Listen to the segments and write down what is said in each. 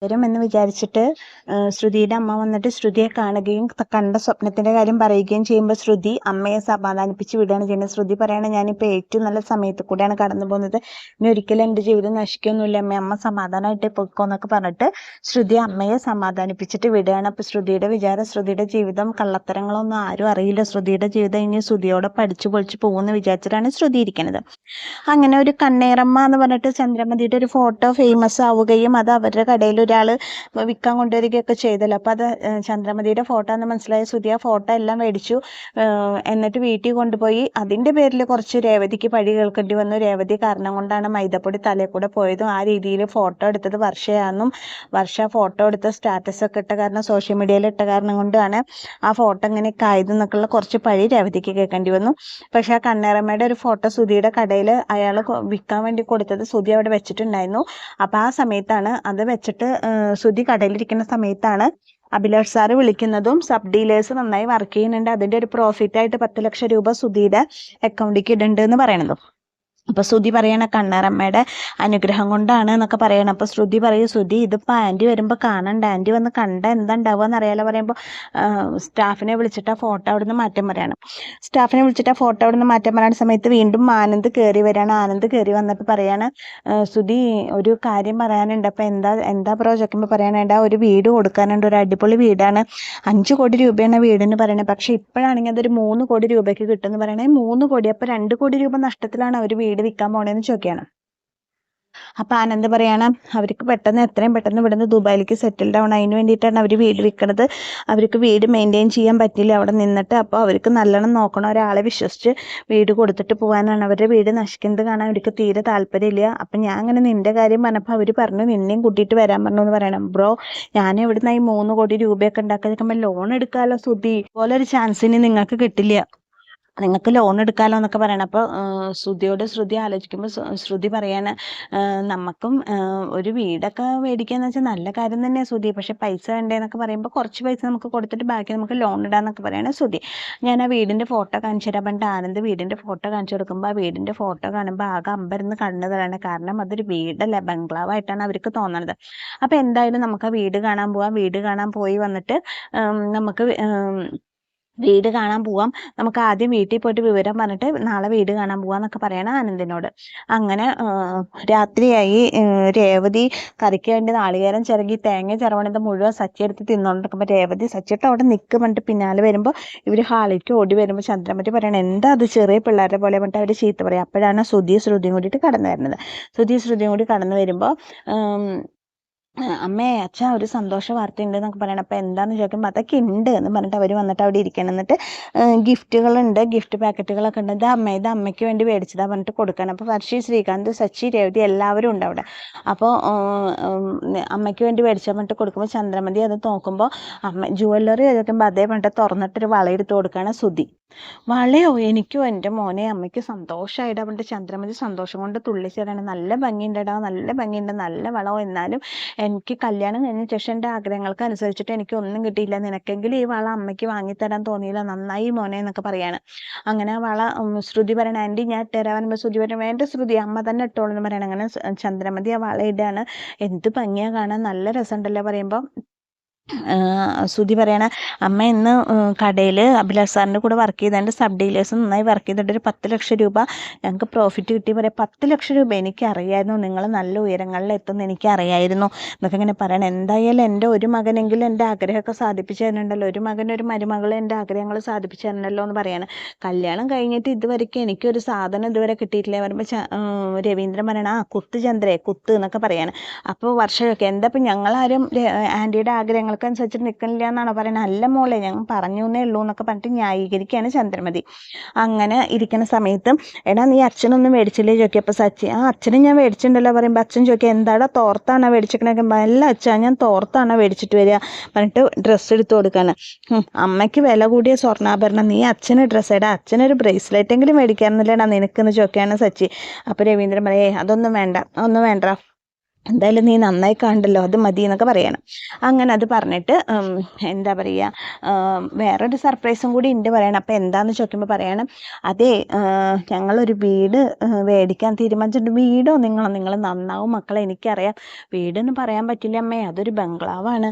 എന്ന് വിചാരിച്ചിട്ട് ശ്രുതിയുടെ അമ്മ വന്നിട്ട് ശ്രുതിയെ കാണുകയും കണ്ട സ്വപ്നത്തിന്റെ കാര്യം പറയുകയും ചെയ്യുമ്പോൾ ശ്രുതി അമ്മയെ സമാധാനിപ്പിച്ച് വിടുകയാണ് ചെയ്യുന്നത്. ശ്രുതി പറയണ ഞാനിപ്പോൾ ഏറ്റവും നല്ല സമയത്ത് കൂടെയാണ് കടന്നു പോകുന്നത്, ഇനി ഒരിക്കലും എൻ്റെ ജീവിതം നശിക്കൊന്നുമില്ല അമ്മ സമാധാനമായിട്ട് പൊയ്ക്കോന്നൊക്കെ പറഞ്ഞിട്ട് ശ്രുതി അമ്മയെ സമാധാനിപ്പിച്ചിട്ട് വിടുകയാണ്. അപ്പോൾ ശ്രുതിയുടെ വിചാരം ശ്രുതിയുടെ ജീവിതം കള്ളത്തരങ്ങളൊന്നും ആരും അറിയില്ല, ശ്രുതിയുടെ ജീവിതം ഇനി ശ്രുതിയോടെ പഠിച്ചു പൊളിച്ച് പോകുമെന്ന് വിചാരിച്ചിട്ടാണ് ശ്രുതി ഇരിക്കുന്നത്. അങ്ങനെ ഒരു കണ്ണേറമ്മ എന്ന് പറഞ്ഞിട്ട് ചന്ദ്രമതിയുടെ ഒരു ഫോട്ടോ ഫേമസ് ആവുകയും അത് അവരുടെ കടയിൽ ഒരാൾ വിൽക്കാൻ കൊണ്ടുവരികയൊക്കെ ചെയ്തല്ലോ. അപ്പോൾ അത് ചന്ദ്രമതിയുടെ ഫോട്ടോ എന്ന് മനസ്സിലായ ശ്രുതി ആ ഫോട്ടോ എല്ലാം മേടിച്ചു. എന്നിട്ട് വീട്ടിൽ കൊണ്ടുപോയി അതിൻ്റെ പേരിൽ കുറച്ച് രേവതിക്ക് പഴി കേൾക്കേണ്ടി വന്നു. രേവതി കാരണം കൊണ്ടാണ് മൈദപ്പൊടി തലയിൽ കൂടെ പോയതും ആ രീതിയിൽ ഫോട്ടോ എടുത്തത് വർഷയാണെന്നും വർഷ ഫോട്ടോ എടുത്ത സ്റ്റാറ്റസ് ഒക്കെ ഇട്ട കാരണം സോഷ്യൽ മീഡിയയിൽ ഇട്ട കാരണം കൊണ്ടാണ് ആ ഫോട്ടോ ഇങ്ങനെയൊക്കെ ആയതെന്നൊക്കെയുള്ള കുറച്ച് പഴി രേവതിക്ക് കേൾക്കേണ്ടി വന്നു. പക്ഷെ ആ കണ്ണേറമ്മയുടെ ഒരു ഫോട്ടോ ശ്രുതിയുടെ കടയിൽ അയാൾ വിൽക്കാൻ വേണ്ടി കൊടുത്തത് ശ്രുതി അവിടെ വെച്ചിട്ടുണ്ടായിരുന്നു. അപ്പോൾ ആ സമയത്താണ് അത് വെച്ചിട്ട് ശ്രുതി കടയിലിരിക്കുന്ന സമയത്താണ് അഭിലാഷ് സാറ് വിളിക്കുന്നതും സബ് ഡീലേഴ്സ് നന്നായി വർക്ക് ചെയ്യുന്നുണ്ട്, അതിൻ്റെ ഒരു പ്രോഫിറ്റ് ആയിട്ട് 10 ലക്ഷം രൂപ ശ്രുതിയുടെ അക്കൗണ്ടിലേക്ക് ഇടുന്നുണ്ട് എന്ന് പറയണതും. അപ്പോൾ ശ്രുതി പറയണ കണ്ണേറമ്മയുടെ അനുഗ്രഹം കൊണ്ടാണ് എന്നൊക്കെ പറയണം. അപ്പോൾ ശ്രുതി പറയും, ശ്രുതി ഇതിപ്പോൾ ആൻറ്റി വരുമ്പോൾ കാണണ്ട, ആൻറ്റി വന്ന് കണ്ട എന്താ ഉണ്ടാവുക എന്നറിയാലോ പറയുമ്പോൾ സ്റ്റാഫിനെ വിളിച്ചിട്ട് ആ ഫോട്ടോ അവിടെ നിന്ന് മാറ്റം പറയണം. സ്റ്റാഫിനെ വിളിച്ചിട്ട് ആ ഫോട്ടോ അവിടെ നിന്ന് മാറ്റം പറയുന്ന സമയത്ത് വീണ്ടും ആനന്ദ് കയറി വരികയാണ്. ആനന്ദ് കയറി വന്നിട്ട് പറയാണ്, ശ്രുതി ഒരു കാര്യം പറയാനുണ്ട്. അപ്പോൾ എന്താ ബ്രോ ചോദിക്കുമ്പോൾ പറയാനുണ്ട്, ഒരു വീട് കൊടുക്കാനുണ്ട്, ഒരു അടിപൊളി വീടാണ്, 5 കോടി രൂപയാണ് വീടിന് പറയണത്. പക്ഷെ ഇപ്പോഴാണെങ്കിൽ അതൊരു 3 കോടി രൂപയ്ക്ക് കിട്ടുമെന്ന് പറയണേ. 3 കോടി, അപ്പോൾ 2 കോടി രൂപ നഷ്ടത്തിലാണ് ഒരു വീട് വിൽക്കാൻ പോണേന്ന് ചോദിക്കുകയാണ്. അപ്പൊ ആനന്ദ് പറയാണ്, അവർക്ക് എത്രയും പെട്ടെന്ന് ഇവിടുന്ന് ദുബായിലേക്ക് സെറ്റിൽ ഡൗൺ, അതിന് വേണ്ടിയിട്ടാണ് അവർ വീട് വിൽക്കുന്നത്. അവർക്ക് വീട് മെയിൻറ്റെയിൻ ചെയ്യാൻ പറ്റില്ല അവിടെ നിന്നിട്ട്. അപ്പോൾ അവർക്ക് നല്ലോണം നോക്കണം, ഒരാളെ വിശ്വസിച്ച് വീട് കൊടുത്തിട്ട് പോകാനാണ്. അവരുടെ വീട് നശിക്കുന്നത് കാണാൻ അവർക്ക് തീരെ താല്പര്യമില്ല. അപ്പം ഞാൻ അങ്ങനെ നിന്റെ കാര്യം പറഞ്ഞപ്പോൾ അവർ പറഞ്ഞു നിന്നെയും കൂട്ടിയിട്ട് വരാൻ പറഞ്ഞു എന്ന് പറയണം. ബ്രോ ഞാൻ എവിടുന്ന ഈ 3 കോടി രൂപയൊക്കെ ഉണ്ടാക്കാൻ നിൽക്കുമ്പോൾ ലോൺ എടുക്കാമല്ലോ ശ്രുതി, പോലെ ഒരു ചാൻസ് ഇനി നിങ്ങൾക്ക് കിട്ടില്ല, നിങ്ങൾക്ക് ലോൺ എടുക്കാമല്ലോ എന്നൊക്കെ പറയണം. അപ്പോൾ ശ്രുതി ആലോചിക്കുമ്പോൾ ശ്രുതി പറയാണ്, നമുക്കും ഒരു വീടൊക്കെ മേടിക്കാന്ന് വെച്ചാൽ നല്ല കാര്യം തന്നെയാണ് ശ്രുതി, പക്ഷെ പൈസ വേണ്ടേന്നൊക്കെ പറയുമ്പോൾ കുറച്ച് പൈസ നമുക്ക് കൊടുത്തിട്ട് ബാക്കി നമുക്ക് ലോൺ ഇടാന്നൊക്കെ പറയണേ ശ്രുതി. ഞാൻ ആ വീടിൻ്റെ ഫോട്ടോ കാണിച്ചു തരാൻ പറഞ്ഞിട്ട് ആനന്ദ് വീടിൻ്റെ ഫോട്ടോ കാണിച്ചു കൊടുക്കുമ്പോൾ ആ വീടിൻ്റെ ഫോട്ടോ കാണുമ്പോൾ ആകെ അമ്പരന്ന് കണ്ണു തരാണ്. കാരണം അതൊരു വീടല്ല, ബംഗ്ലാവായിട്ടാണ് അവർക്ക് തോന്നുന്നത്. അപ്പോൾ എന്തായാലും നമുക്ക് ആ വീട് കാണാൻ പോവാം. വീട് കാണാൻ പോയി വന്നിട്ട് നമുക്ക് വീട് കാണാൻ പോവാം, നമുക്ക് ആദ്യം വീട്ടിൽ പോയിട്ട് വിവരം പറഞ്ഞിട്ട് നാളെ വീട് കാണാൻ പോവാന്നൊക്കെ പറയണം ആനന്ദിനോട്. അങ്ങനെ രാത്രിയായി. രേവതി കറിക്ക് വേണ്ടി നാളികേരം ചിരകി തേങ്ങ ചിരവണത് മുഴുവൻ സച്ചി എടുത്ത് തിന്നോണ്ടിരിക്കുമ്പോൾ രേവതി സച്ചിട്ട് അവിടെ നിൽക്ക് പറഞ്ഞിട്ട് പിന്നാലെ വരുമ്പോൾ ഇവർ ഹാളിലേക്ക് ഓടി വരുമ്പോൾ ചന്ദ്രമതി പറയണം, എന്താ അത് ചെറിയ പിള്ളേരെ പോലെ പറഞ്ഞിട്ട് അവർ ചീത്ത പറയും. അപ്പോഴാണ് ശ്രുതിയും കൂടിയിട്ട് കടന്നു വരുന്നത്. ശ്രുതിയും കൂടി കടന്നു വരുമ്പോൾ അമ്മേ അച്ഛാ ഒരു സന്തോഷ വാർത്ത ഉണ്ട് എന്നൊക്കെ പറയണം. അപ്പോൾ എന്താന്ന് ചോദിക്കുമ്പോൾ അതൊക്കെ ഉണ്ട് എന്ന് പറഞ്ഞിട്ട് അവർ വന്നിട്ട് അവിടെ ഇരിക്കണം. എന്നിട്ട് ഗിഫ്റ്റുകളുണ്ട്, ഗിഫ്റ്റ് പാക്കറ്റുകളൊക്കെ ഉണ്ട്, ഇത് അമ്മയ്ക്ക് വേണ്ടി മേടിച്ചതാ പറഞ്ഞിട്ട് കൊടുക്കണം. അപ്പോൾ വർഷി, ശ്രീകാന്ത്, സച്ചി, രേവതി എല്ലാവരും ഉണ്ട് അവിടെ. അപ്പോൾ അമ്മയ്ക്ക് വേണ്ടി മേടിച്ചാൽ പറഞ്ഞിട്ട് കൊടുക്കുമ്പോൾ ചന്ദ്രമതി അത് നോക്കുമ്പോൾ ജുവല്ലറി ചോദിക്കുമ്പോൾ അതേ പറഞ്ഞിട്ട് തുറന്നിട്ടൊരു വള എടുത്ത് കൊടുക്കുകയാണ് ശ്രുതി. വളയോ, എനിക്കോ എൻ്റെ മോനെ അമ്മയ്ക്ക് സന്തോഷമായിടാ പറഞ്ഞിട്ട് ചന്ദ്രമതി സന്തോഷം കൊണ്ട് തുള്ളിച്ചേരാണ്. നല്ല ഭംഗിയുണ്ടടാ, നല്ല ഭംഗിയുണ്ട്, നല്ല വളമോ, എന്നാലും എനിക്ക് കല്യാണം കഴിഞ്ഞ ശേഷം എൻ്റെ ആഗ്രഹങ്ങൾക്ക് അനുസരിച്ചിട്ട് എനിക്കൊന്നും കിട്ടിയില്ല, നിനക്കെങ്കിലും ഈ വള അമ്മയ്ക്ക് വാങ്ങിത്തരാൻ തോന്നിയില്ല, നന്നായി മോനെ എന്നൊക്കെ പറയാണ്. അങ്ങനെ ആ വള ശ്രുതി പറയണ, ആൻറ്റി ഞാൻ ഇട്ടുതരാൻ പറയുമ്പോൾ ശ്രുതി പറയണം വേണ്ട ശ്രുതി അമ്മ തന്നെ ഇട്ടോളൂ എന്ന് പറയണം. അങ്ങനെ ചന്ദ്രമതി ആ വള ഇടുകയാണ്. എന്ത് ഭംഗിയാ കാണാൻ, നല്ല രസമുണ്ടല്ലോ പറയുമ്പോൾ ശ്രുതി പറയണ, അമ്മ ഇന്ന് കടയിൽ അഭിലാഷ് സാറിൻ്റെ കൂടെ വർക്ക് ചെയ്തതിൻ്റെ സബ് ഡീലേഴ്സ് നന്നായി വർക്ക് ചെയ്തിട്ട് ഒരു 10 ലക്ഷം രൂപ ഞങ്ങൾക്ക് പ്രോഫിറ്റ് കിട്ടി പറയാം. 10 ലക്ഷം രൂപ എനിക്കറിയായിരുന്നു, നിങ്ങൾ നല്ല ഉയരങ്ങളിൽ എത്തുമെന്ന് എനിക്കറിയായിരുന്നു എന്നൊക്കെ ഇങ്ങനെ പറയണം. എന്തായാലും എൻ്റെ ഒരു മകനെങ്കിലും എൻ്റെ ആഗ്രഹമൊക്കെ സാധിപ്പിച്ചു തരുന്നുണ്ടല്ലോ, ഒരു മരുമകൾ എൻ്റെ ആഗ്രഹങ്ങൾ സാധിപ്പിച്ചു തരുന്നല്ലോ എന്ന് പറയാണ്. കല്യാണം കഴിഞ്ഞിട്ട് ഇതുവരെയ്ക്ക് എനിക്കൊരു സാധനം ഇതുവരെ കിട്ടിയിട്ടില്ല പറയുമ്പോൾ രവീന്ദ്രൻ പറയണം, കുത്ത് ചന്ദ്രേ കുത്ത് എന്നൊക്കെ പറയാണ്. അപ്പോൾ വർഷമൊക്കെ എന്താ ഇപ്പം ഞങ്ങളാരും ആൻറ്റിയുടെ ആഗ്രഹങ്ങൾ അനുസരിച്ചിട്ട് നിൽക്കണില്ല എന്നാണോ പറയുന്നത്? അല്ല മോളെ ഞാൻ പറഞ്ഞു എന്നേ ഉള്ളൂ എന്നൊക്കെ പറഞ്ഞിട്ട് ന്യായീകരിക്കുകയാണ് ചന്ദ്രമതി. അങ്ങനെ ഇരിക്കുന്ന സമയത്ത് എടാ നീ അച്ഛനൊന്നും മേടിച്ചില്ലേ ചോദിക്കുക. അപ്പോൾ സച്ചി അച്ഛനും ഞാൻ മേടിച്ചിട്ടുണ്ടല്ലോ പറയുമ്പോൾ അച്ഛൻ ചോദിക്കുക എന്താടാ തോർത്താണോ മേടിച്ചിരിക്കണൊക്കെ? അല്ല അച്ഛാ ഞാൻ തോർത്താണോ മേടിച്ചിട്ട് വരിക പറഞ്ഞിട്ട് ഡ്രസ്സ് എടുത്ത് കൊടുക്കാണ്. അമ്മയ്ക്ക് വില കൂടിയ സ്വർണ്ണാഭരണം, നീ അച്ഛന് ഡ്രസ്സ് ഇടാ, അച്ഛനൊരു ബ്രേസ്ലെറ്റ് എങ്കിലും മേടിക്കാറുന്നില്ലേടാ നിനക്കെന്ന് ചോദിക്കുകയാണ് സച്ചി. അപ്പോൾ രവീന്ദ്രൻ പറയേ അതൊന്നും വേണ്ട എന്തായാലും നീ നന്നായി കണ്ടല്ലോ, അത് മതി എന്നൊക്കെ പറയണം. അങ്ങനെ അത് പറഞ്ഞിട്ട് എന്താ പറയുക, വേറൊരു സർപ്രൈസും കൂടി ഉണ്ട് പറയണം. അപ്പം എന്താന്ന് ചോദിക്കുമ്പോൾ പറയണം, അതെ ഞങ്ങളൊരു വീട് മേടിക്കാൻ തീരുമാനിച്ചിട്ടുണ്ട്. വീടോ നിങ്ങൾ നന്നാവും മക്കളെ, എനിക്കറിയാം. വീടെന്ന് പറയാൻ പറ്റില്ല അമ്മേ, അതൊരു ബംഗ്ലാവാണ്.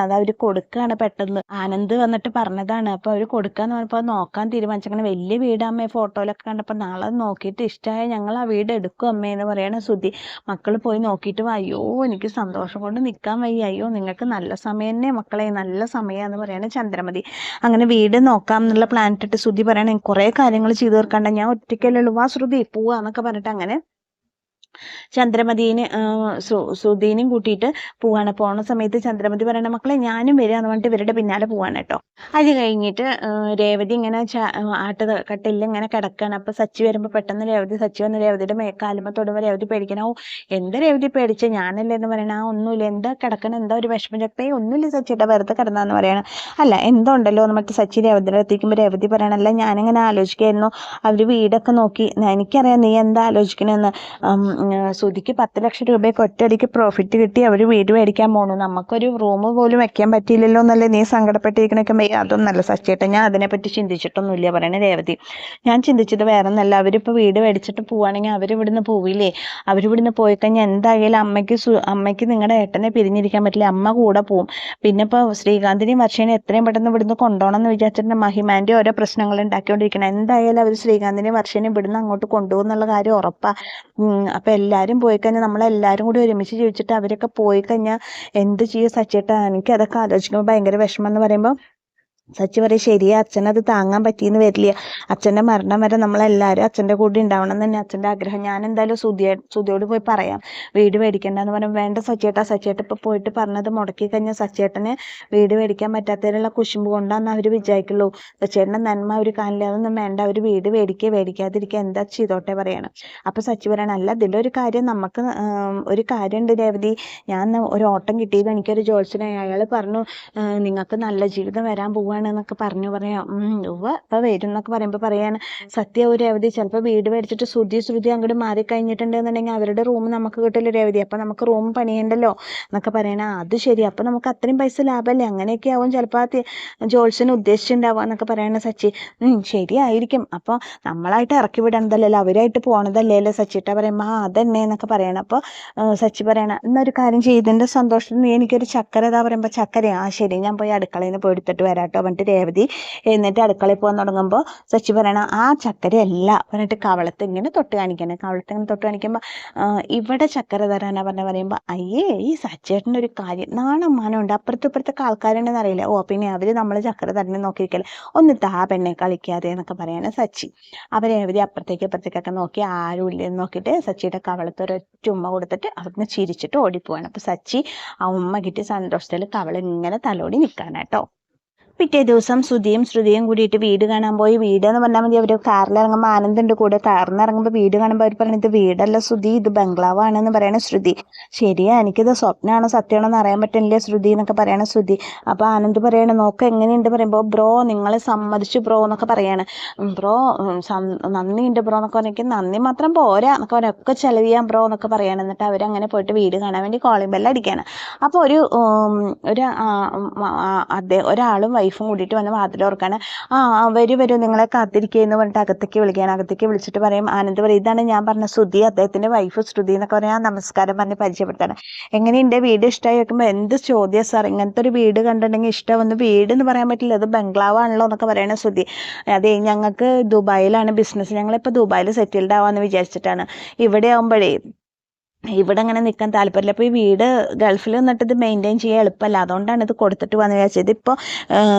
അത് അവർ കൊടുക്കുകയാണ് പെട്ടെന്ന്. ആനന്ദ് വന്നിട്ട് പറഞ്ഞതാണ്. അപ്പോൾ അവർ കൊടുക്കാന്ന് പറഞ്ഞപ്പോൾ നോക്കാൻ തീരുമാനിച്ചങ്ങനെ വലിയ വീടാമ്മേ, ഫോട്ടോയിലൊക്കെ കണ്ടപ്പോൾ നാളെ നോക്കിയിട്ട് ഇഷ്ടമായ ഞങ്ങൾ ആ വീട് എടുക്കും അമ്മേ എന്ന് പറയണ ശ്രുതി. മക്കൾ പോയി നോക്കിയിട്ട് അയ്യോ എനിക്ക് സന്തോഷം കൊണ്ട് നിൽക്കാൻ വയ്യ, അയ്യോ നിങ്ങൾക്ക് നല്ല സമയം തന്നെ മക്കളെ, നല്ല സമയമാണെന്ന് പറയണ ചന്ദ്രമതി. അങ്ങനെ വീട് നോക്കാം എന്നുള്ള പ്ലാൻ ഇട്ടിട്ട് ശ്രുതി പറയണേ കുറേ കാര്യങ്ങൾ ചെയ്തു തീർക്കണ്ട, ഞാൻ ഒറ്റയ്ക്കല്ലേ ഉള്ളൂ, വാ ശ്രുതി പോവാന്നൊക്കെ പറഞ്ഞിട്ട് അങ്ങനെ ചന്ദ്രമതിനെ ശ്രുതിനെയും കൂട്ടിയിട്ട് പോവാണ്. പോണ സമയത്ത് ചന്ദ്രമതി പറയണ മക്കളെ ഞാനും വരികയെന്ന് പറഞ്ഞിട്ട് ഇവരുടെ പിന്നാലെ പോവാണ് കേട്ടോ. അത് കഴിഞ്ഞിട്ട് രേവതി ഇങ്ങനെ കട്ടിലിൽ ഇങ്ങനെ കിടക്കുകയാണ്. അപ്പോൾ സച്ചി വരുമ്പോൾ പെട്ടെന്ന് സച്ചി വന്ന് രേവതിയുടെ കാലുമ്പോൾ തൊടുമ്പോൾ രേവതി പേടിക്കണം. ഓ എന്താ രേവതി പേടിച്ച, ഞാനല്ലേ എന്ന് പറയണ. ഒന്നുമില്ല, എന്താ കിടക്കണം, എന്താ ഒരു വിഷമം ചക്കേ, ഒന്നുമില്ല സച്ചിയുടെ വെറുതെ കിടന്നാന്ന് പറയണം. അല്ല എന്തോ ഉണ്ടല്ലോ എന്ന് മറ്റേ സച്ചി രേവതിയുടെ എത്തിക്കുമ്പോൾ രേവതി പറയണല്ല, ഞാനിങ്ങനെ ആലോചിക്കായിരുന്നു അവർ വീടൊക്കെ നോക്കി, എനിക്കറിയാം നീ എന്താ ആലോചിക്കണമെന്ന്. ശ്രുതിക്ക് 10 ലക്ഷം രൂപയൊക്കെ ഒറ്റയടിക്ക് പ്രോഫിറ്റ് കിട്ടി, അവർ വീട് മേടിക്കാൻ പോണു, നമുക്കൊരു റൂം പോലും വെക്കാൻ പറ്റിയില്ലല്ലോ എന്നല്ലേ നീ സങ്കടപ്പെട്ടിരിക്കണൊക്കെ. അതൊന്നല്ല സച്ചേട്ടൻ, ഞാൻ അതിനെപ്പറ്റി ചിന്തിച്ചിട്ടൊന്നുമില്ല പറയണ രേവതി. ഞാൻ ചിന്തിച്ചത് വേറെ ഒന്നല്ല, അവരിപ്പോൾ വീട് മേടിച്ചിട്ട് പോവുകയാണെങ്കിൽ അവരിവിടുന്ന് പോവില്ലേ, അവരിവിടുന്ന് പോയി കഴിഞ്ഞാൽ എന്തായാലും അമ്മയ്ക്ക് നിങ്ങളുടെ ഏട്ടനെ പിരിഞ്ഞിരിക്കാൻ പറ്റില്ല, അമ്മ കൂടെ പോവും. പിന്നെ ഇപ്പോൾ ശ്രീകാന്തിനെയും വർഷേനെയും എത്രയും പെട്ടെന്ന് ഇവിടുന്ന് കൊണ്ടുപോകണം എന്ന് വിചാരിച്ചിട്ട് മഹിമാൻ്റെ ഓരോ പ്രശ്നങ്ങൾ ഉണ്ടാക്കിക്കൊണ്ടിരിക്കണം. എന്തായാലും അവർ ശ്രീകാന്തിനെയും വർഷേനെയും ഇവിടുന്ന് അങ്ങോട്ട് കൊണ്ടുപോകുന്നുള്ള കാര്യം ഉറപ്പാണ്. അപ്പം എല്ലാവരും പോയി കഴിഞ്ഞാൽ നമ്മളെല്ലാവരും കൂടി ഒരുമിച്ച് ജീവിച്ചിട്ട് അവരൊക്കെ പോയി കഴിഞ്ഞാൽ എന്ത് ചെയ്യും സച്ചേട്ടാ, എനിക്ക് അതൊക്കെ ആലോചിക്കുമ്പോൾ ഭയങ്കര വിഷമം എന്ന് പറയുമ്പോൾ സച്ചി പറയും ശരിയാ, അച്ഛനത് താങ്ങാൻ പറ്റിയെന്ന് വരില്ല, അച്ഛൻ്റെ മരണം വരെ നമ്മളെല്ലാവരും അച്ഛൻ്റെ കൂടെ ഉണ്ടാവണം എന്ന് തന്നെ അച്ഛൻ്റെ ആഗ്രഹം. ഞാൻ എന്തായാലും സുധിയോട് പോയി പറയാം വീട് മേടിക്കണ്ടെന്ന് പറയും. വേണ്ട സച്ചേട്ട ഇപ്പോൾ പോയിട്ട് പറഞ്ഞത് മുടക്കി കഴിഞ്ഞാൽ സച്ചേട്ടന് വീട് മേടിക്കാൻ പറ്റാത്തതിലുള്ള കുശുമ്പ് കൊണ്ടാന്ന് അവർ വിചാരിക്കുള്ളൂ. സച്ചേട്ടൻ്റെ നന്മ അവർ കാണില്ല, അതൊന്നും വേണ്ട, അവർ വീട് മേടിക്കാതിരിക്കുക എന്താ ചെയ്തോട്ടെ പറയണം. അപ്പോൾ സച്ചി പറയണം, അല്ല ഇതിലൊരു കാര്യം, നമുക്ക് ഒരു കാര്യമുണ്ട് രേവതി, ഞാൻ ഒരു ഓട്ടം കിട്ടിയത് എനിക്കൊരു ജോത്സ്യനായി, അയാൾ പറഞ്ഞു നിങ്ങൾക്ക് നല്ല ജീവിതം വരാൻ പോവുകയാണ് എന്നൊക്കെ പറയാം. ഇപ്പം വരും എന്നൊക്കെ പറയുമ്പോൾ പറയാണ് സത്യ ഒരു രേവതി, ചിലപ്പോൾ വീട് മേടിച്ചിട്ട് ശ്രുതി അങ്ങോട്ട് മാറിക്കഴിഞ്ഞിട്ടുണ്ടെന്നുണ്ടെങ്കിൽ അവരുടെ റൂം നമുക്ക് കിട്ടില്ല രേവതി, അപ്പം നമുക്ക് റൂം പണിയണ്ടല്ലോ എന്നൊക്കെ പറയണ. അത് ശരി, അപ്പം നമുക്ക് അത്രയും പൈസ ലാഭമല്ലേ, അങ്ങനെയൊക്കെ ആവും ചിലപ്പോൾ ആ ജോത്സ്യന് ഉദ്ദേശിച്ചിട്ടുണ്ടാവുക എന്നൊക്കെ പറയണ സച്ചി. ശരിയായിരിക്കും, അപ്പോൾ നമ്മളായിട്ട് ഇറക്കി വിടണതല്ലല്ലോ, അവരായിട്ട് പോണതല്ലേ സച്ചിട്ട പറയുമ്പോൾ അതന്നെ എന്നൊക്കെ പറയണം. അപ്പോൾ സച്ചി പറയണം എന്നൊരു കാര്യം ചെയ്തതിൻ്റെ സന്തോഷത്തിൽ നീ എനിക്കൊരു ചക്കര ഇതാ പറയുമ്പോൾ ചക്കര, ശരി ഞാൻ പോയി അടുക്കളയിൽ നിന്ന് പോയി എടുത്തിട്ട് വരാട്ടോ പറഞ്ഞിട്ട് രേവതി എന്നിട്ട് അടുക്കളയിൽ പോകാൻ തുടങ്ങുമ്പോൾ സച്ചി പറയണം ആ ചക്കരയല്ല പറഞ്ഞിട്ട് കവളത്ത് ഇങ്ങനെ തൊട്ട് കാണിക്കുമ്പോൾ ഇവിടെ ചക്കര തരാനാ പറയുമ്പോൾ അയ്യേ ഈ സച്ചേട്ടൻ്റെ ഒരു കാര്യം, നാണം മാനം ഉണ്ട്, അപ്പുറത്തൊക്കെ ആൾക്കാരുണ്ടെന്ന് അറിയില്ല, പിന്നെ അവർ നമ്മൾ ചക്കര തരണേ നോക്കിയിരിക്കല്ലേ, ഒന്ന് താ പെണ്ണെ കളിക്കാതെ എന്നൊക്കെ പറയാണ് സച്ചി. രേവതി അപ്പുറത്തേക്കൊക്കെ നോക്കി ആരും ഇല്ലെന്ന് നോക്കിയിട്ട് സച്ചിയുടെ കവളത്ത് ഒരൊറ്റ ഉമ്മ കൊടുത്തിട്ട് അവിടുന്ന് ചിരിച്ചിട്ട് ഓടിപ്പോവാണ്. അപ്പോൾ സച്ചി ആ ഉമ്മ കിട്ടിയ സന്തോഷത്തിൽ കവളിങ്ങനെ തലോടി നിൽക്കാനാട്ടോ. പിറ്റേ ദിവസം ശ്രുതിയും കൂടിയിട്ട് വീട് കാണാൻ പോയി. വീട് എന്ന് പറഞ്ഞാൽ മതി, അവർ കാറിലിറങ്ങുമ്പോൾ ആനന്ദുണ്ട് കൂടെ. കാറിൽ ഇറങ്ങുമ്പോൾ വീട് കാണുമ്പോൾ അവർ പറഞ്ഞത് വീടല്ല ശ്രുതി, ഇത് ബംഗ്ലാവാണെന്ന് പറയണ ശ്രുതി. ശരിയാ, എനിക്കിത് സ്വപ്നമാണോ സത്യമാണോ എന്ന് അറിയാൻ പറ്റുന്നില്ലേ ശ്രുതി എന്നൊക്കെ പറയണ ശ്രുതി. അപ്പോൾ ആനന്ദ് പറയണ നോക്ക് എങ്ങനെയുണ്ട് പറയുമ്പോൾ ബ്രോ നിങ്ങളെ സമ്മതിച്ചു ബ്രോ എന്നൊക്കെ പറയാണ്. ബ്രോ നന്ദിയുണ്ട് ബ്രോ എന്നൊക്കെ പറഞ്ഞെങ്കിൽ നന്ദി മാത്രം പോരാ എന്നൊക്കെ പറയാം, ഒക്കെ ചെലവ് ചെയ്യാം ബ്രോ എന്നൊക്കെ പറയാണ്. എന്നിട്ട് അവരങ്ങനെ പോയിട്ട് വീട് കാണാൻ വേണ്ടി കോളിംഗ് ബെല്ല് അടിക്കുകയാണ്. അപ്പോൾ ഒരാളും വൈഫും കൂടിയിട്ട് വന്ന് വാതിൽ ഓർക്കാണ്. വരൂ നിങ്ങളെ കാത്തിരിക്കുകയെന്ന് പറഞ്ഞിട്ട് അകത്തേക്ക് വിളിച്ചിട്ട് പറയും. ആനന്ദ് പറയും ഇതാണ് ഞാൻ പറഞ്ഞ ശ്രുതി, അദ്ദേഹത്തിൻ്റെ വൈഫ് ശ്രുതി എന്നൊക്കെ പറയാൻ നമസ്കാരം പറഞ്ഞ് പരിചയപ്പെടുത്താണ്. എങ്ങനെയുണ്ട് വീട് ഇഷ്ടമായി വെക്കുമ്പോൾ എന്ത് ചോദ്യം സാർ, ഇങ്ങനത്തെ ഒരു വീട് കണ്ടിട്ടുണ്ടെങ്കിൽ ഇഷ്ടമൊന്നും വീട് എന്ന് പറയാൻ പറ്റില്ല, അത് ബംഗ്ലാവാണല്ലോ എന്നൊക്കെ പറയണ ശ്രുതി. അതെ ഞങ്ങൾക്ക് ദുബായിലാണ് ബിസിനസ്, ഞങ്ങളിപ്പോൾ ദുബായിൽ സെറ്റിൽഡ് ആവാമെന്ന് വിചാരിച്ചിട്ടാണ്, ഇവിടെ ആകുമ്പോഴേ ഇവിടെ അങ്ങനെ നിൽക്കാൻ താല്പര്യമില്ല, അപ്പോൾ ഈ വീട് ഗൾഫിൽ നിന്നിട്ട് ഇത് മെയിൻറ്റെയിൻ ചെയ്യാൻ എളുപ്പമല്ല, അതുകൊണ്ടാണ് ഇത് കൊടുത്തിട്ട് വന്ന് വിചാരിച്ചത്. ഇപ്പോൾ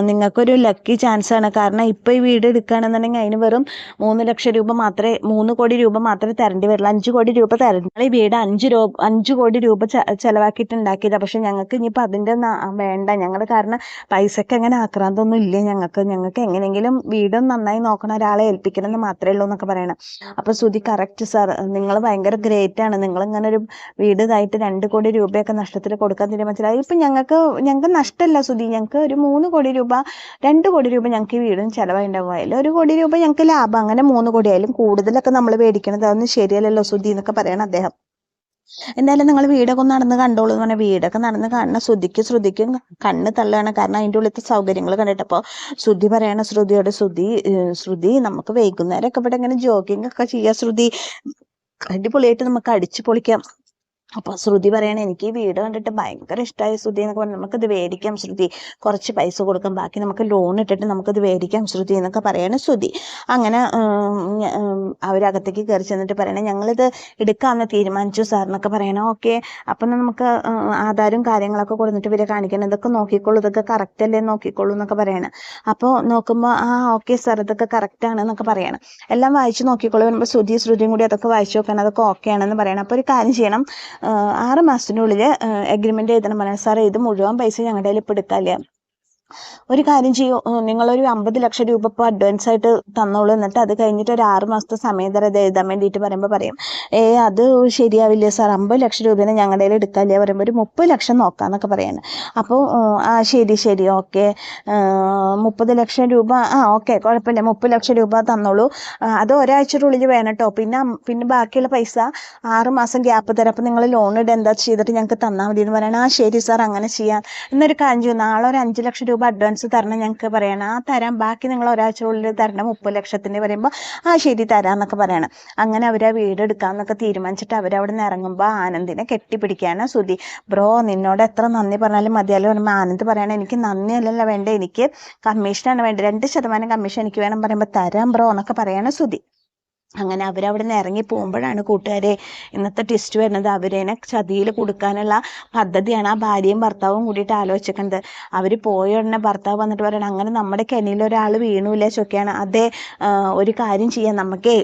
നിങ്ങൾക്കൊരു ലക്കി ചാൻസ് ആണ്, കാരണം ഇപ്പോൾ ഈ വീട് എടുക്കുകയാണെന്നുണ്ടെങ്കിൽ അതിന് വെറും 3 ലക്ഷം രൂപ മാത്രമേ 3 കോടി രൂപ മാത്രമേ തരേണ്ടി വരുള്ളൂ, 5 കോടി രൂപ തരേണ്ടി. ഈ വീട് 5 കോടി രൂപ ചിലവാക്കിയിട്ട് ഉണ്ടാക്കിയതാണ്. പക്ഷെ ഞങ്ങൾക്ക് ഇനിയിപ്പോൾ അതിൻ്റെ വേണ്ട, ഞങ്ങൾ കാരണം പൈസക്ക് അങ്ങനെ ആക്രാന്തൊന്നും ഇല്ല ഞങ്ങൾക്ക് എങ്ങനെയെങ്കിലും വീടും നന്നായി നോക്കണ ഒരാളെ ഏൽപ്പിക്കണം എന്ന് മാത്രമേ ഉള്ളൂ എന്നൊക്കെ പറയണം. അപ്പോൾ ശ്രുതി കറക്റ്റ് സാർ, നിങ്ങൾ ഭയങ്കര ഗ്രേറ്റ് ആണ്, നിങ്ങളിങ്ങനെ ഒരു വീട് ഇതായിട്ട് 2 കോടി രൂപയൊക്കെ നഷ്ടത്തിൽ കൊടുക്കാൻ തീരുമാനിച്ചത്. ഇപ്പം ഞങ്ങൾക്ക് നഷ്ടമല്ല ശ്രുതി, ഞങ്ങൾക്ക് ഒരു 3 കോടി രൂപ 2 കോടി രൂപ ഞങ്ങൾക്ക് ഈ വീടിന് ചിലവായി ഉണ്ടാവുക, അതിൽ 1 കോടി രൂപ ഞങ്ങൾക്ക് ലാഭം, അങ്ങനെ 3 കോടി ആയാലും കൂടുതലൊക്കെ നമ്മൾ മേടിക്കണത് അതൊന്നും ശരിയല്ലല്ലോ ശ്രുതി എന്നൊക്കെ പറയണം അദ്ദേഹം. എന്തായാലും നിങ്ങൾ വീടൊക്കെ ഒന്ന് നടന്ന് കണ്ടോളൂ എന്ന് പറഞ്ഞാൽ വീടൊക്കെ നടന്ന് കാണുന്ന ശ്രുതിക്കും കണ്ണ് തള്ളുകയാണ്. കാരണം അതിൻ്റെ ഉള്ളിലത്തെ സൗകര്യങ്ങൾ കണ്ടിട്ടപ്പോൾ ശ്രുതി പറയാണ് ശ്രുതിയോട്, ശ്രുതി നമുക്ക് വൈകുന്നേരമൊക്കെ ഇവിടെ ഇങ്ങനെ ജോഗിങ് ഒക്കെ ചെയ്യാം ശ്രുതി, അടിപൊളിയായിട്ട് നമുക്ക് അടിച്ചു പൊളിക്കാം. അപ്പൊ ശ്രുതി പറയണ എനിക്ക് ഈ വീട് കണ്ടിട്ട് ഭയങ്കര ഇഷ്ടമായി ശ്രുതി എന്നൊക്കെ പറഞ്ഞു, നമുക്കിത് മേടിക്കാം ശ്രുതി, കുറച്ച് പൈസ കൊടുക്കാം, ബാക്കി നമുക്ക് ലോൺ ഇട്ടിട്ട് നമുക്കിത് മേടിക്കാം ശ്രുതി എന്നൊക്കെ പറയണ ശ്രുതി. അങ്ങനെ അവരകത്തേക്ക് കയറി ചെന്നിട്ട് പറയണേ ഞങ്ങളിത് എടുക്കാമെന്ന് തീരുമാനിച്ചു സാർ എന്നൊക്കെ പറയണ. ഓക്കെ, അപ്പം നമുക്ക് ആധാരം കാര്യങ്ങളൊക്കെ കൊടുത്തിട്ട് ഇവരെ കാണിക്കണം, ഇതൊക്കെ നോക്കിക്കോളൂ, ഇതൊക്കെ കറക്റ്റ് അല്ലേ നോക്കിക്കോളൂ എന്നൊക്കെ പറയണം. അപ്പോൾ നോക്കുമ്പോൾ ഓക്കെ സാർ ഇതൊക്കെ കറക്റ്റ് ആണ് എന്നൊക്കെ പറയണം. എല്ലാം വായിച്ചു നോക്കിക്കോളൂ പറയുമ്പോൾ ശ്രുതിയും കൂടി അതൊക്കെ വായിച്ചു നോക്കണം, അതൊക്കെ ഓക്കെ ആണെന്ന് പറയണം. അപ്പോൾ ഒരു കാര്യം ചെയ്യണം, 6 മാസത്തിനുള്ളിൽ എഗ്രിമെന്റ് എഴുതണം പറയാം. സാറേ ഇത് മുഴുവൻ പൈസ ഞങ്ങളുടെ കയ്യിൽ ഇപ്പോൾ എടുക്കാല്ല, ഒരു കാര്യം ചെയ്യൂ, നിങ്ങളൊരു 50 ലക്ഷം രൂപ ഇപ്പോൾ അഡ്വാൻസ് ആയിട്ട് തന്നോളൂ, എന്നിട്ട് അത് കഴിഞ്ഞിട്ട് ഒരു 6 മാസത്തെ സമയം തരാം ഇത് എഴുതാൻ വേണ്ടിയിട്ട് പറയുമ്പോൾ പറയും അത് ശരിയാവില്ലേ സാർ, 50 ലക്ഷം രൂപേനെ ഞങ്ങളുടെ കയ്യിൽ എടുക്കാല്ലേ പറയുമ്പോൾ ഒരു 30 ലക്ഷം നോക്കാന്നൊക്കെ പറയാണ്. അപ്പോൾ ശരി ഓക്കെ, 30 ലക്ഷം രൂപ ഓക്കെ കുഴപ്പമില്ല, 30 ലക്ഷം രൂപ തന്നോളൂ, അത് ഒരാഴ്ചയുടെ ഉള്ളിൽ വേണം കേട്ടോ, പിന്നെ ബാക്കിയുള്ള പൈസ 6 മാസം ഗ്യാപ്പ് തരാം, അപ്പോൾ നിങ്ങൾ ലോൺ ഇട്ട് എന്താ ചെയ്തിട്ട് ഞങ്ങൾക്ക് തന്നാൽ മതി എന്ന് പറയണം. ശരി സാർ അങ്ങനെ ചെയ്യാം, എന്നൊരു കാര്യം ചെയ്യും, നാളെ ഒരു 5 ലക്ഷം രൂപ അഡ്വാൻസ് തരണം ഞങ്ങൾക്ക് പറയണം. തരാം, ബാക്കി നിങ്ങൾ ഒരാഴ്ചയുള്ളിൽ തരണം 30 ലക്ഷത്തിൻ്റെ പറയുമ്പോൾ ശരി തരാമെന്നൊക്കെ പറയണം. അങ്ങനെ അവർ ആ വീട് എടുക്കാമെന്നൊക്കെ തീരുമാനിച്ചിട്ട് അവരവിടെ നിന്ന് ഇറങ്ങുമ്പോൾ ആനന്ദിനെ കെട്ടിപ്പിടിക്കാനാണ് ശ്രുതി. ബ്രോ നിന്നോട് എത്ര നന്ദി പറഞ്ഞാലും മതിയാലും പറയുമ്പോൾ ആനന്ദ് പറയണം എനിക്ക് നന്ദി അല്ലല്ലോ വേണ്ട, എനിക്ക് കമ്മീഷനാണ് വേണ്ടത്, 2% കമ്മീഷൻ എനിക്ക് വേണം പറയുമ്പോൾ തരാം ബ്രോ എന്നൊക്കെ പറയാണ് ശ്രുതി. അങ്ങനെ അവരവിടെ നിന്ന് ഇറങ്ങി പോകുമ്പോഴാണ് കൂട്ടുകാരെ ഇന്നത്തെ ട്വിസ്റ്റ് വരുന്നത്. അവരേനെ ചതിയിൽ കൊടുക്കാനുള്ള പദ്ധതിയാണ് ആ ഭാര്യയും ഭർത്താവും കൂടിയിട്ട് ആലോചിക്കുന്നത്. അവർ പോയ ഉടനെ ഭർത്താവ് വന്നിട്ട് പറയണം അങ്ങനെ നമ്മുടെ കെണിയിൽ ഒരാൾ വീണൂല്ലേ ചൊക്കെയാണ്. അതേ ഒരു കാര്യം ചെയ്യാം, നമുക്കേ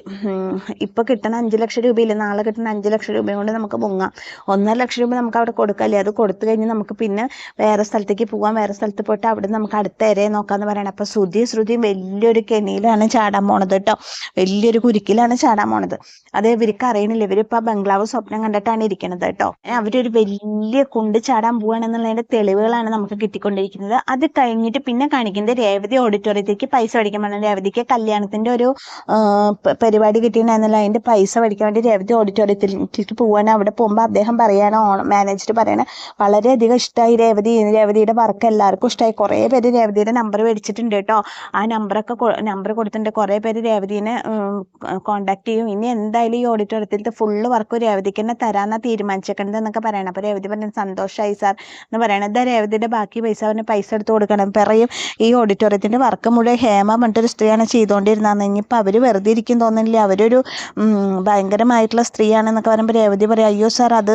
ഇപ്പോൾ കിട്ടണ 5 ലക്ഷം രൂപയില്ല, നാളെ കിട്ടുന്ന 5 ലക്ഷം രൂപയും കൊണ്ട് നമുക്ക് മുങ്ങാം, 1.5 ലക്ഷം രൂപ നമുക്ക് അവിടെ കൊടുക്കാല്ലേ, അത് കൊടുത്തു കഴിഞ്ഞ് നമുക്ക് പിന്നെ വേറെ സ്ഥലത്തേക്ക് പോകാം, വേറെ സ്ഥലത്ത് പോയിട്ട് അവിടെ നമുക്ക് അടുത്ത ഇരയെ നോക്കാമെന്ന് പറയണം. അപ്പോൾ ശ്രുതിയും വലിയൊരു കെണിയിലാണ് ചാടാൻ പോണത് കേട്ടോ, വലിയൊരു കുരുക്കിൽ ചാടാൻ പോണത്. അത് ഇവർക്ക് അറിയണില്ല, ഇവരിപ്പോ ആ ബംഗ്ലാവ് സ്വപ്നം കണ്ടിട്ടാണ് ഇരിക്കുന്നത് കേട്ടോ. അവരൊരു വലിയ കുണ്ട് ചാടാൻ പോവാണെന്നുള്ളതിന്റെ തെളിവുകളാണ് നമുക്ക് കിട്ടിക്കൊണ്ടിരിക്കുന്നത്. അത് കഴിഞ്ഞിട്ട് പിന്നെ കാണിക്കുന്നത് രേവതി ഓഡിറ്റോറിയത്തേക്ക് പൈസ മേടിക്കാൻ പറഞ്ഞു. രേവതിക്ക് കല്യാണത്തിന്റെ ഒരു പരിപാടി കിട്ടിയിട്ടുണ്ടായിരുന്നില്ല, അതിന്റെ പൈസ മേടിക്കാൻ വേണ്ടി രേവതി ഓഡിറ്റോറിയത്തിലേക്ക് പോവാണ്. അവിടെ പോകുമ്പോൾ അദ്ദേഹം പറയാണ്, മാനേജർ പറയണ വളരെയധികം ഇഷ്ടമായി രേവതിയുടെ വർക്ക് എല്ലാവർക്കും ഇഷ്ടമായി, കുറേ പേര് രേവതിയുടെ നമ്പർ മേടിച്ചിട്ടുണ്ട് കേട്ടോ, ആ നമ്പർ കൊടുത്തിട്ടുണ്ട്, കുറേ പേര് രേവതിനെ കോണ്ടാക്ട് ചെയ്യും, ഇനി എന്തായാലും ഈ ഓഡിറ്റോറിയത്തിലത്തെ ഫുള്ള് വർക്ക് രേവതിക്ക് തന്നെ തരാന്നാ തീരുമാനിച്ചേക്കണത് എന്നൊക്കെ പറയണം. അപ്പോൾ രേവതി പറഞ്ഞ സന്തോഷമായി സാർ എന്ന് പറയണത്. രേവതിയുടെ ബാക്കി പൈസ എടുത്ത് കൊടുക്കണം പറയും. ഈ ഓഡിറ്റോറിയത്തിന്റെ വർക്ക് മുഴുവൻ ഹേമ പറഞ്ഞിട്ടൊരു സ്ത്രീയാണ് ചെയ്തുകൊണ്ടിരുന്നതെന്ന്, ഇനിയിപ്പോൾ അവർ വെറുതെ ഇരിക്കും തോന്നുന്നില്ല, അവരൊരു ഭയങ്കരമായിട്ടുള്ള സ്ത്രീയാണെന്നൊക്കെ പറയുമ്പോൾ രേവതി പറയും അയ്യോ സാർ അത്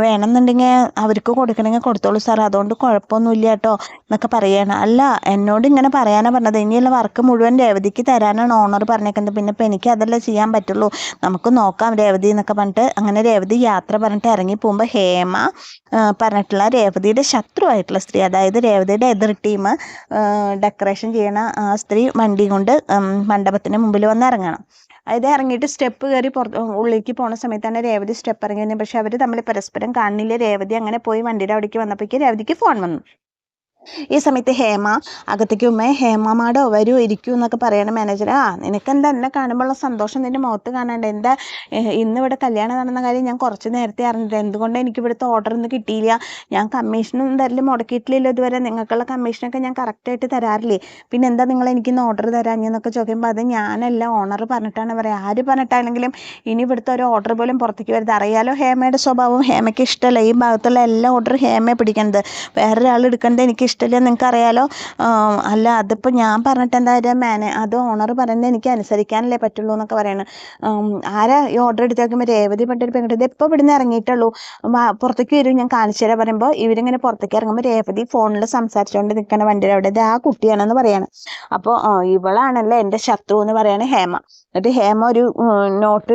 വേണമെന്നുണ്ടെങ്കിൽ അവർക്ക് കൊടുക്കണമെങ്കിൽ കൊടുത്തോളൂ സാർ, അതുകൊണ്ട് കുഴപ്പമൊന്നുമില്ല കേട്ടോ എന്നൊക്കെ പറയണം. അല്ല എന്നോട് ഇങ്ങനെ പറയാനാണ് പറഞ്ഞത്, ഇനിയുള്ള വർക്ക് മുഴുവൻ രേവതിക്ക് തരാനാണ് ഓണർ പറഞ്ഞേക്കുന്നത്, പിന്നെ ഇപ്പം എനിക്ക് അതല്ലേ ചെയ്യാൻ പറ്റുള്ളൂ, നമുക്ക് നോക്കാം രേവതി എന്നൊക്കെ പറഞ്ഞിട്ട് അങ്ങനെ രേവതി യാത്ര പറഞ്ഞിട്ട് ഇറങ്ങി പോകുമ്പോൾ ഹേമ പറഞ്ഞിട്ടുള്ള രേവതിയുടെ ശത്രുവായിട്ടുള്ള സ്ത്രീ, അതായത് രേവതിയുടെ എതിർ ടീം ഡെക്കറേഷൻ ചെയ്യണ ആ സ്ത്രീ വണ്ടി കൊണ്ട് മണ്ഡപത്തിന് മുമ്പിൽ വന്ന് ഇറങ്ങണം. അതായത് ഇറങ്ങിയിട്ട് സ്റ്റെപ്പ് കയറി ഉള്ളിലേക്ക് പോണ സമയത്താണ് രേവതി സ്റ്റെപ്പ് ഇറങ്ങിയത്. പക്ഷെ അവർ തമ്മിൽ പരസ്പരം കാണില്ല. രേവതി അങ്ങനെ പോയി വണ്ടിയുടെ അവിടേക്ക് വന്നപ്പോഴേക്ക് രേവതിക്ക് ഫോൺ വന്നു. ഈ സമയത്ത് ഹേമ അകത്തേക്ക് ഹേമമാടോ വരൂ ഇരിക്കൂ എന്നൊക്കെ പറയണ മാനേജർ. നിനക്കെന്താ എന്നെ കാണുമ്പോഴുള്ള സന്തോഷം നിന്റെ മുഖത്ത് കാണാണ്ട്, എന്താ ഇന്നിവിടെ കല്യാണം നടന്ന കാര്യം ഞാൻ കുറച്ച് നേരത്തെ അറിഞ്ഞിട്ട്, എന്തുകൊണ്ട് എനിക്ക് ഇവിടുത്തെ ഓർഡർ ഒന്നും കിട്ടിയില്ല, ഞാൻ കമ്മീഷനും തരല് മുടക്കിയിട്ടില്ലല്ലോ ഇതുവരെ, നിങ്ങൾക്കുള്ള കമ്മീഷനൊക്കെ ഞാൻ കറക്റ്റായിട്ട് തരാറില്ലേ, പിന്നെ എന്താ നിങ്ങൾ എനിക്കിന്ന് ഓർഡർ തരാഞ്ഞെന്നൊക്കെ ചോദിക്കുമ്പോൾ അത് ഞാനല്ല ഓണർ പറഞ്ഞിട്ടാണ് പറയാം, ആര് പറഞ്ഞിട്ടാണെങ്കിലും ഇനി ഇവിടുത്തെ ഒരു ഓർഡർ പോലും പുറത്തേക്ക് വരുന്നത്, അറിയാലോ ഹേമയുടെ സ്വഭാവം, ഹേമയ്ക്ക് ഇഷ്ടമല്ല ഈ ഭാഗത്തുള്ള എല്ലാ ഓർഡർ ഹേമയെ പിടിക്കുന്നത്, വേറൊരാൾ എടുക്കുന്നത് എനിക്ക് ഇഷ്ടമില്ല നിങ്ങൾക്ക് അറിയാലോ, അല്ല അതിപ്പോൾ ഞാൻ പറഞ്ഞിട്ട് എന്തായാലും അത് ഓണർ പറയുന്നത് എനിക്ക് അനുസരിക്കാനല്ലേ പറ്റുള്ളൂ എന്നൊക്കെ പറയണം. ആരാ ഈ ഓർഡർ എടുത്ത് നോക്കുമ്പോൾ രേവതി പെട്ടൊരു പെൺകുട്ടി, ഇത് എപ്പോൾ ഇവിടുന്ന് ഇറങ്ങിയിട്ടുള്ളൂ, പുറത്തേക്ക് വരും ഞാൻ കാണിച്ചു തരാൻ പറയുമ്പോൾ ഇവരിങ്ങനെ പുറത്തേക്ക് ഇറങ്ങുമ്പോൾ രേവതി ഫോണിൽ സംസാരിച്ചുകൊണ്ട് നിൽക്കുന്ന വണ്ടിയുടെ അവിടെ ഇത് ആ കുട്ടിയാണെന്ന് പറയാണ്. അപ്പോൾ ഇവളാണല്ലേ എൻ്റെ ശത്രു എന്ന് പറയാണ് ഹേമ. എന്നിട്ട് ഹേമ ഒരു നോട്ട്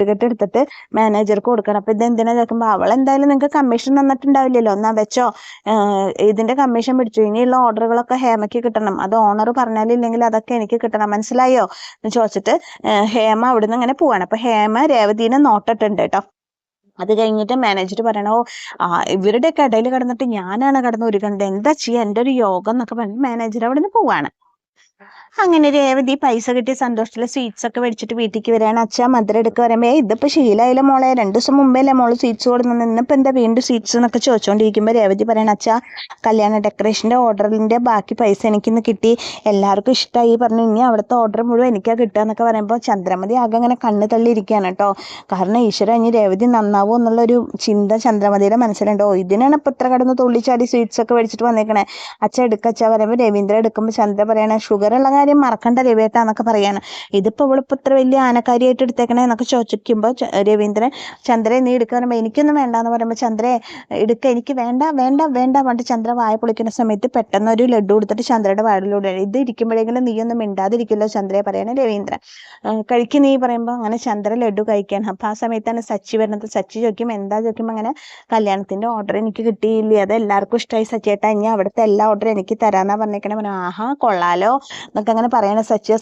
കെട്ട് എടുത്തിട്ട് മാനേജർക്ക് കൊടുക്കണം. അപ്പോൾ ഇതെന്തിനാ ചോദിക്കുമ്പോൾ അവളെന്തായാലും നിങ്ങൾക്ക് കമ്മീഷൻ തന്നിട്ടുണ്ടാവില്ലല്ലോ, എന്നാ വെച്ചോ ഇതിന്റെ കമ്മീഷൻ പിടിച്ചു, ഇനിയുള്ള ഓർഡറുകളൊക്കെ ഹേമയ്ക്ക് കിട്ടണം, അത് ഓണർ പറഞ്ഞാലില്ലെങ്കിൽ അതൊക്കെ എനിക്ക് കിട്ടണം, മനസ്സിലായോ എന്ന് ചോദിച്ചിട്ട് ഹേമ അവിടുന്ന് ഇങ്ങനെ പോവാണ്. അപ്പൊ ഹേമ രേവതിനെ നോട്ടിട്ടുണ്ട് കേട്ടോ. അത് കഴിഞ്ഞിട്ട് മാനേജർ പറയണോ ഇവരുടെയൊക്കെ ഇടയിൽ കിടന്നിട്ട് ഞാനാണ് കിടന്ന് ഒരുക്കുന്നത്, എന്താ ചെയ്യാ എൻ്റെ ഒരു യോഗം എന്നൊക്കെ പറഞ്ഞ് മാനേജർ അവിടെ നിന്ന് പോവാണ്. അങ്ങനെ രേവതി പൈസ കിട്ടിയ സന്തോഷത്തില് സ്വീറ്റ്സ് ഒക്കെ മേടിച്ചിട്ട് വീട്ടിലേക്ക് വരികയാണ്. അച്ഛാ മധുരം എടുക്കുക പറയുമ്പോ ഇതിപ്പോ ശീലമായില്ല മോളെ, 2 ദിവസം മുമ്പല്ലേ മോള് സ്വീറ്റ്സ് കൊടുക്കുന്നത്, ഇന്നിപ്പോ എന്താ വീണ്ടും സ്വീറ്റ്സ് എന്നൊക്കെ ചോദിച്ചുകൊണ്ടിരിക്കുമ്പോൾ രേവതി പറയണ അച്ഛാ കല്യാണ ഡെക്കറേഷന്റെ ഓർഡറിന്റെ ബാക്കി പൈസ എനിക്കിന്ന് കിട്ടി, എല്ലാവർക്കും ഇഷ്ടമായി പറഞ്ഞു, ഇനി അവിടുത്തെ ഓർഡർ മുഴുവൻ എനിക്കാ കിട്ടുക എന്നൊക്കെ പറയുമ്പോൾ ചന്ദ്രമതി ആകെ അങ്ങനെ കണ്ണ് തള്ളിയിരിക്കുകയാണ് കേട്ടോ. കാരണം ഈശ്വര ഇനി രേവതി നന്നാവോ എന്നുള്ളൊരു ചിന്ത ചന്ദ്രമതിയുടെ മനസ്സിലുണ്ടോ. ഇതിനാണ് ഇപ്പൊ ഇത്ര കടന്ന് തുള്ളിച്ചാടി സ്വീറ്റ്സ് ഒക്കെ മേടിച്ചിട്ട് വന്നേക്കണേ. അച്ഛ എടുക്കച്ചാ പറയുമ്പോൾ രവീന്ദ്രൻ എടുക്കുമ്പോൾ ചന്ദ്ര പറയണ ഷുഗർ ഉള്ള കാര്യം മറക്കണ്ട രവിയേട്ട എന്നൊക്കെ പറയാണ്. ഇതിപ്പോ ഇവളിപ്പോ ഇത്ര വലിയ ആനക്കാരിയായിട്ട് എടുത്തേക്കണേ എന്നൊക്കെ ചോദിക്കുമ്പോൾ രവീന്ദ്രൻ ചന്ദ്രയെ നീ എടുക്കുക പറയുമ്പോൾ എനിക്കൊന്നും വേണ്ടാന്ന് പറയുമ്പോൾ ചന്ദ്രയെ എടുക്കുക, എനിക്ക് വേണ്ട വേണ്ട വേണ്ട പറഞ്ഞിട്ട് ചന്ദ്ര വായ പൊളിക്കുന്ന സമയത്ത് പെട്ടെന്ന് ഒരു ലഡു കൊടുത്തിട്ട് ചന്ദ്രയുടെ വായിലൂടെ ഇത് ഇരിക്കുമ്പോഴെങ്കിലും നീയൊന്നും മിണ്ടാതിരിക്കില്ലോ ചന്ദ്രയെ പറയണേ രവീന്ദ്രൻ. കഴിക്ക് നീ പറയുമ്പോൾ അങ്ങനെ ചന്ദ്ര ലഡു കഴിക്കാൻ. അപ്പൊ ആ സമയത്താണ് സച്ചി വരുന്നത്. സച്ചി ചോദിക്കും എന്താ ചോദിക്കുമ്പോൾ അങ്ങനെ കല്യാണത്തിന്റെ ഓർഡർ എനിക്ക് കിട്ടിയില്ലേ, അത് എല്ലാവർക്കും ഇഷ്ടമായി സച്ചേട്ടാ, ഇനി അവിടുത്തെ എല്ലാ ഓർഡറും എനിക്ക് തരാന്നാ പറഞ്ഞേക്കണേ. പറഞ്ഞു ആഹാ കൊള്ളാലോ എന്നൊക്കെ അങ്ങനെ പറയണ സച്ചിയെ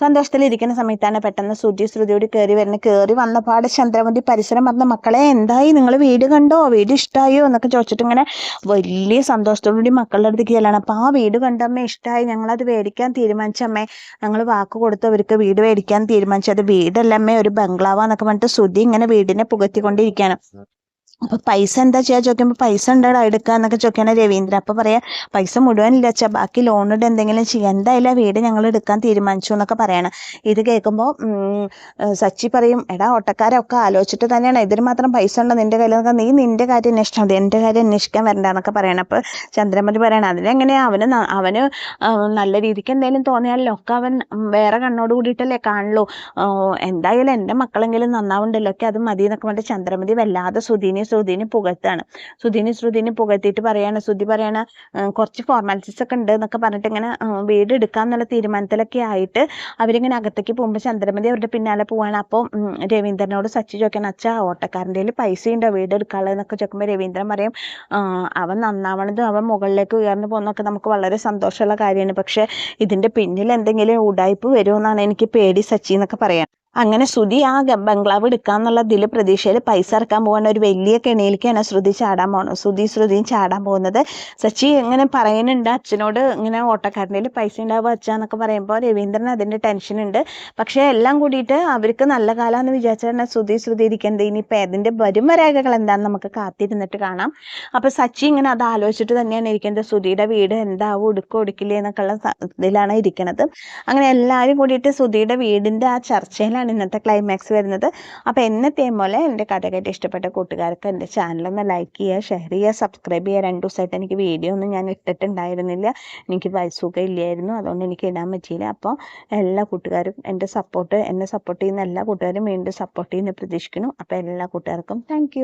സന്തോഷത്തിലിരിക്കുന്ന സമയത്താണ് പെട്ടെന്ന് ശ്രുതിയോട് കയറി വന്നപാട് ചന്ദ്രമതി പരിസരം പറഞ്ഞ മക്കളെ എന്തായി, നിങ്ങൾ വീട് കണ്ടോ, വീട് ഇഷ്ടമായോ എന്നൊക്കെ ചോദിച്ചിട്ട് ഇങ്ങനെ വലിയ സന്തോഷത്തോടുകൂടി മക്കളുടെ അടുത്തേക്ക് ചെല്ലാണ്. അപ്പൊ ആ വീട് കണ്ടമ്മേ ഇഷ്ടമായി, ഞങ്ങളത് മേടിക്കാൻ തീരുമാനിച്ചമ്മേ, ഞങ്ങൾ വാക്ക് കൊടുത്ത് അവർക്ക് വീട് മേടിക്കാൻ തീരുമാനിച്ചു, അത് വീടല്ലമ്മേ ഒരു ബംഗ്ലാവാന്നൊക്കെ പറഞ്ഞിട്ട് ശ്രുതി ഇങ്ങനെ വീടിനെ പുകത്തിക്കൊണ്ടിരിക്കുകയാണ്. അപ്പൊ പൈസ എന്താ ചെയ്യാ ചോദിക്കുമ്പോ പൈസ ഉണ്ടോ എടുക്കാന്നൊക്കെ ചോദിക്കാണ് രവീന്ദ്ര. അപ്പൊ പറയാ പൈസ മുഴുവനില്ല അച്ഛാ, ബാക്കി ലോണിട്ട് എന്തെങ്കിലും ചെയ്യാം, എന്തായാലും ആ വീട് ഞങ്ങൾ എടുക്കാൻ തീരുമാനിച്ചു എന്നൊക്കെ പറയണം. ഇത് കേൾക്കുമ്പോ സച്ചി പറയും എടാ ഓട്ടക്കാരൊക്കെ ആലോചിച്ചിട്ട് തന്നെയാണ്, ഇതിന് മാത്രം പൈസ ഉണ്ടോ നിന്റെ കയ്യിൽ നിന്നൊക്കെ, നീ നിന്റെ കാര്യം അന്വേഷിച്ചാൽ മതി, എന്റെ കാര്യം അന്വേഷിക്കാൻ വരണ്ടെന്നൊക്കെ പറയണം. അപ്പൊ ചന്ദ്രമതി പറയണം അതിനെങ്ങനെയാ, അവന് നല്ല രീതിക്ക് എന്തെങ്കിലും തോന്നിയാലോ ഒക്കെ അവൻ വേറെ കണ്ണോട് കൂടിയിട്ടല്ലേ കാണുള്ളൂ, എന്തായാലും എന്റെ മക്കളെങ്കിലും നന്നാവുണ്ടല്ലോ ഒക്കെ അത് മതി എന്നൊക്കെ പറഞ്ഞിട്ട് ചന്ദ്രമതി വല്ലാതെ ശ്രുതിനെ പുകഴ്ത്താണ്. ശ്രുതിനെ പുകഴ്ത്തിയിട്ട് പറയാണ്, ശ്രുതി പറയണ കുറച്ച് ഫോർമാലിറ്റീസ് ഒക്കെ ഉണ്ട് എന്നൊക്കെ പറഞ്ഞിട്ട് ഇങ്ങനെ വീട് എടുക്കാന്നുള്ള തീരുമാനത്തിലൊക്കെ ആയിട്ട് അവരിങ്ങനെ അകത്തേക്ക് പോകുമ്പോൾ ചന്ദ്രമതി അവരുടെ പിന്നാലെ പോവാണ്. അപ്പോൾ രവീന്ദ്രനോട് സച്ചി ചോദിക്കണം അച്ഛാ ഓട്ടക്കാരൻ്റെ കയ്യിൽ പൈസ ഉണ്ടോ വീട് എടുക്കാനുള്ളതെന്നൊക്കെ ചോദിക്കുമ്പോൾ രവീന്ദ്രൻ പറയും അവൻ നന്നാവണതും അവൻ മുകളിലേക്ക് ഉയർന്നു പോകുന്നതൊക്കെ നമുക്ക് വളരെ സന്തോഷമുള്ള കാര്യമാണ്, പക്ഷെ ഇതിന്റെ പിന്നിൽ എന്തെങ്കിലും ഉടായ്പ് വരുമെന്നാണ് എനിക്ക് പേടി സച്ചി എന്നൊക്കെ പറയാം. അങ്ങനെ ശ്രുതി ആ ബംഗ്ലാവ് എടുക്കാന്നുള്ള ഇതിൽ പ്രതീക്ഷയിൽ പൈസ ഇറക്കാൻ പോകുന്ന ഒരു വലിയ കെണിയിലേക്കാണ് ശ്രുതിയും ചാടാൻ പോകുന്നത്. സച്ചി ഇങ്ങനെ പറയുന്നുണ്ട് അച്ഛനോട്, ഇങ്ങനെ ഓട്ടക്കാരൻ്റെ പൈസ ഉണ്ടാവുക അച്ഛന്നൊക്കെ പറയുമ്പോൾ രവീന്ദ്രൻ അതിന്റെ ടെൻഷൻ ഉണ്ട്. പക്ഷെ എല്ലാം കൂടിയിട്ട് അവർക്ക് നല്ല കാലമെന്ന് വിചാരിച്ചാൽ ശ്രുതി ഇരിക്കുന്നത്. ഇനിയിപ്പോൾ അതിന്റെ വരും വരായകൾ എന്താണെന്ന് നമുക്ക് കാത്തിരുന്നിട്ട് കാണാം. അപ്പൊ സച്ചി ഇങ്ങനെ അത് ആലോചിച്ചിട്ട് തന്നെയാണ് ഇരിക്കുന്നത്, ശ്രുതിയുടെ വീട് എന്താവും എടുക്കില്ലേ എന്നൊക്കെയുള്ള ഇതിലാണ് ഇരിക്കുന്നത്. അങ്ങനെ എല്ലാവരും കൂടിയിട്ട് ശ്രുതിയുടെ വീടിന്റെ ആ ചർച്ചയിലാണ് ഇന്നത്തെ ക്ലൈമാക്സ് വരുന്നത്. അപ്പോൾ എന്നത്തെയും പോലെ എൻ്റെ കഥ കേട്ട് ഇഷ്ടപ്പെട്ട കൂട്ടുകാർക്ക് എൻ്റെ ചാനലൊന്ന് ലൈക്ക് ചെയ്യുക, ഷെയർ ചെയ്യുക, സബ്സ്ക്രൈബ് ചെയ്യുക. 2 ദിവസമായിട്ട് എനിക്ക് വീഡിയോ ഒന്നും ഞാൻ ഇട്ടിട്ടുണ്ടായിരുന്നില്ല, എനിക്ക് സുഖം ഇല്ലായിരുന്നു, അതുകൊണ്ട് എനിക്ക് ഇടാൻ പറ്റിയില്ല. അപ്പോൾ എല്ലാ കൂട്ടുകാരും എന്നെ സപ്പോർട്ട് ചെയ്യുന്ന എല്ലാ കൂട്ടുകാരും വീണ്ടും സപ്പോർട്ട് ചെയ്യുന്ന പ്രതീക്ഷിക്കുന്നു. അപ്പോൾ എല്ലാ കൂട്ടുകാർക്കും താങ്ക്